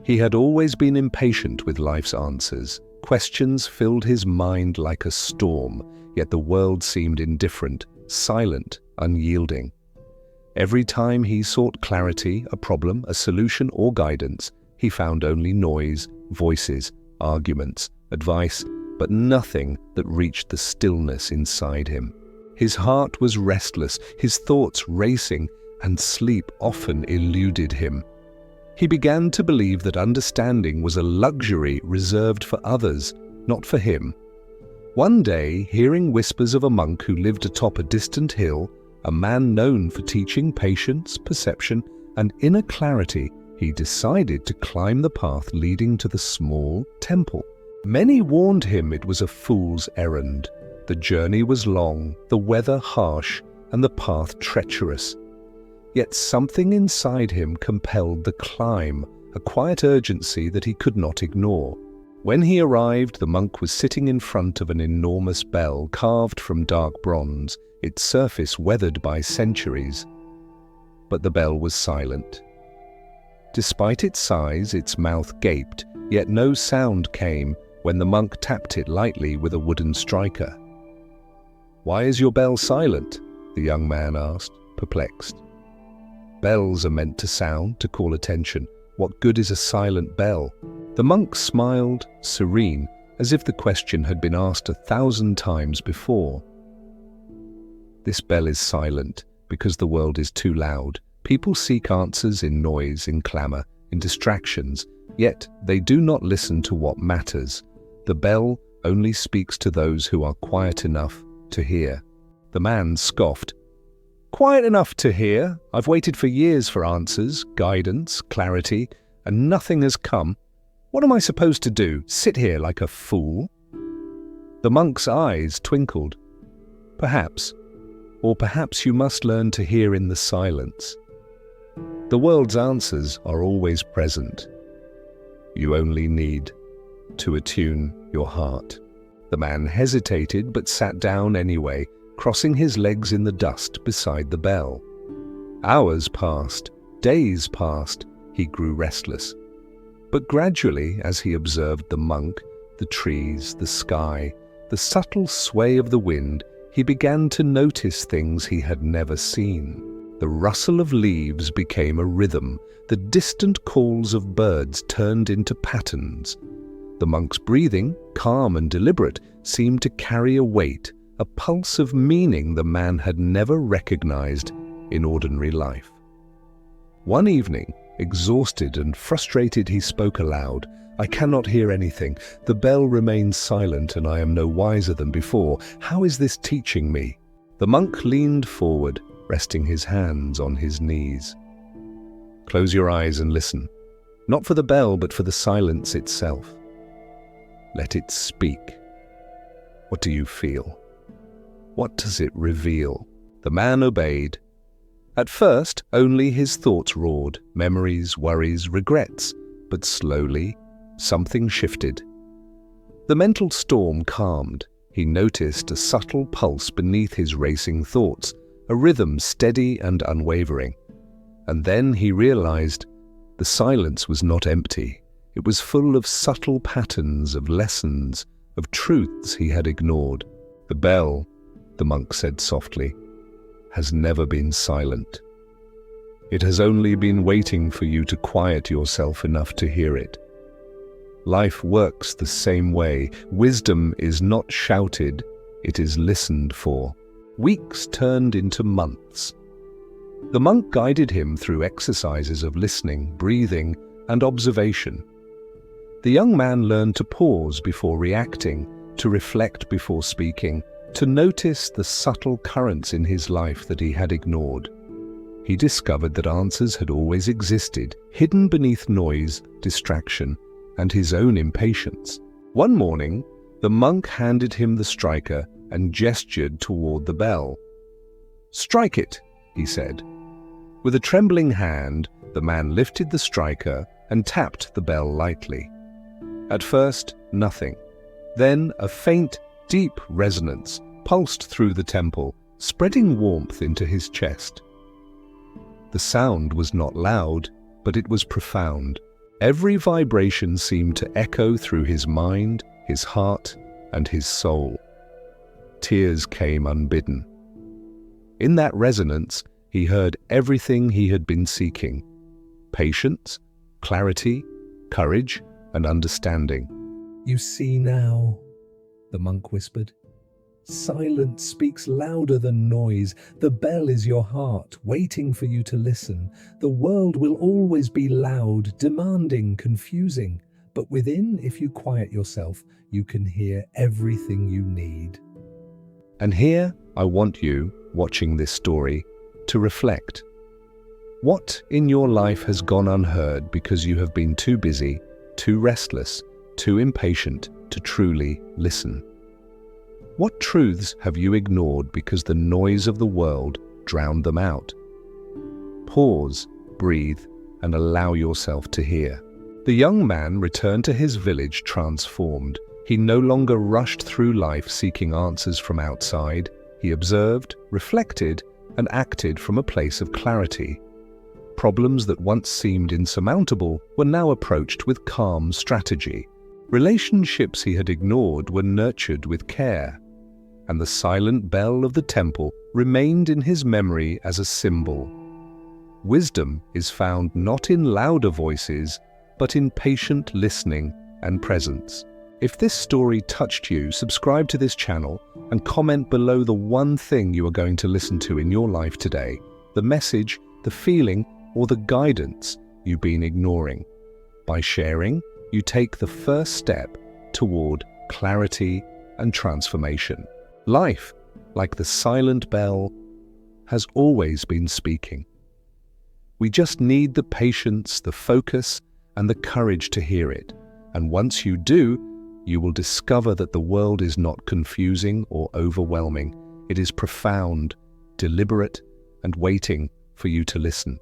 He had always been impatient with life's answers. Questions filled his mind like a storm, yet the world seemed indifferent, silent, unyielding. Every time he sought clarity, a problem, a solution, or guidance, he found only noise, voices, arguments, advice, but nothing that reached the stillness inside him. His heart was restless, his thoughts racing, and sleep often eluded him. He began to believe that understanding was a luxury reserved for others, not for him. One day, hearing whispers of a monk who lived atop a distant hill, a man known for teaching patience, perception, and inner clarity, he decided to climb the path leading to the small temple. Many warned him it was a fool's errand. The journey was long, the weather harsh, and the path treacherous. Yet something inside him compelled the climb, a quiet urgency that he could not ignore. When he arrived, the monk was sitting in front of an enormous bell carved from dark bronze, its surface weathered by centuries. But the bell was silent. Despite its size, its mouth gaped, yet no sound came when the monk tapped it lightly with a wooden striker. "Why is your bell silent?" the young man asked, perplexed. "Bells are meant to sound, to call attention. What good is a silent bell?" The monk smiled, serene, as if the question had been asked 1,000 times before. "This bell is silent because the world is too loud. People seek answers in noise, in clamor, in distractions, yet they do not listen to what matters. The bell only speaks to those who are quiet enough to hear." The man scoffed. "Quiet enough to hear? I've waited for years for answers, guidance, clarity, and nothing has come. What am I supposed to do? Sit here like a fool?" The monk's eyes twinkled. "Perhaps. Or perhaps you must learn to hear in the silence. The world's answers are always present. You only need to attune your heart." The man hesitated but sat down anyway, crossing his legs in the dust beside the bell. Hours passed, days passed. He grew restless. But gradually, as he observed the monk, the trees, the sky, the subtle sway of the wind, he began to notice things he had never seen. The rustle of leaves became a rhythm. The distant calls of birds turned into patterns. The monk's breathing, calm and deliberate, seemed to carry a weight, a pulse of meaning the man had never recognized in ordinary life. One evening, exhausted and frustrated, he spoke aloud. "I cannot hear anything. The bell remains silent and I am no wiser than before. How is this teaching me?" The monk leaned forward, resting his hands on his knees. "Close your eyes and listen. Not for the bell, but for the silence itself. Let it speak. What do you feel? What does it reveal?" The man obeyed. At first, only his thoughts roared, memories, worries, regrets. But slowly, something shifted. The mental storm calmed. He noticed a subtle pulse beneath his racing thoughts, a rhythm steady and unwavering. And then he realized the silence was not empty. It was full of subtle patterns, of lessons, of truths he had ignored. "The bell," the monk said softly, "has never been silent. It has only been waiting for you to quiet yourself enough to hear it. Life works the same way. Wisdom is not shouted, it is listened for." Weeks turned into months. The monk guided him through exercises of listening, breathing, and observation. The young man learned to pause before reacting, to reflect before speaking, to notice the subtle currents in his life that he had ignored. He discovered that answers had always existed, hidden beneath noise, distraction, and his own impatience. One morning, the monk handed him the striker and gestured toward the bell. "Strike it," he said. With a trembling hand, the man lifted the striker and tapped the bell lightly. At first, nothing. Then a faint, deep resonance pulsed through the temple, spreading warmth into his chest. The sound was not loud, but it was profound. Every vibration seemed to echo through his mind, his heart, and his soul. Tears came unbidden. In that resonance, he heard everything he had been seeking: patience, clarity, courage, and understanding. "You see now," the monk whispered. "Silence speaks louder than noise. The bell is your heart, waiting for you to listen. The world will always be loud, demanding, confusing. But within, if you quiet yourself, you can hear everything you need." And here, I want you, watching this story, to reflect. What in your life has gone unheard because you have been too busy, too restless, too impatient to truly listen? What truths have you ignored because the noise of the world drowned them out? Pause, breathe, and allow yourself to hear. The young man returned to his village transformed. He no longer rushed through life seeking answers from outside. He observed, reflected, and acted from a place of clarity. Problems that once seemed insurmountable were now approached with calm strategy. Relationships he had ignored were nurtured with care, and the silent bell of the temple remained in his memory as a symbol. Wisdom is found not in louder voices, but in patient listening and presence. If this story touched you, subscribe to this channel and comment below the one thing you are going to listen to in your life today, the message, the feeling, or the guidance you've been ignoring. By sharing, you take the first step toward clarity and transformation. Life, like the silent bell, has always been speaking. We just need the patience, the focus, and the courage to hear it. And once you do, you will discover that the world is not confusing or overwhelming. It is profound, deliberate, and waiting for you to listen.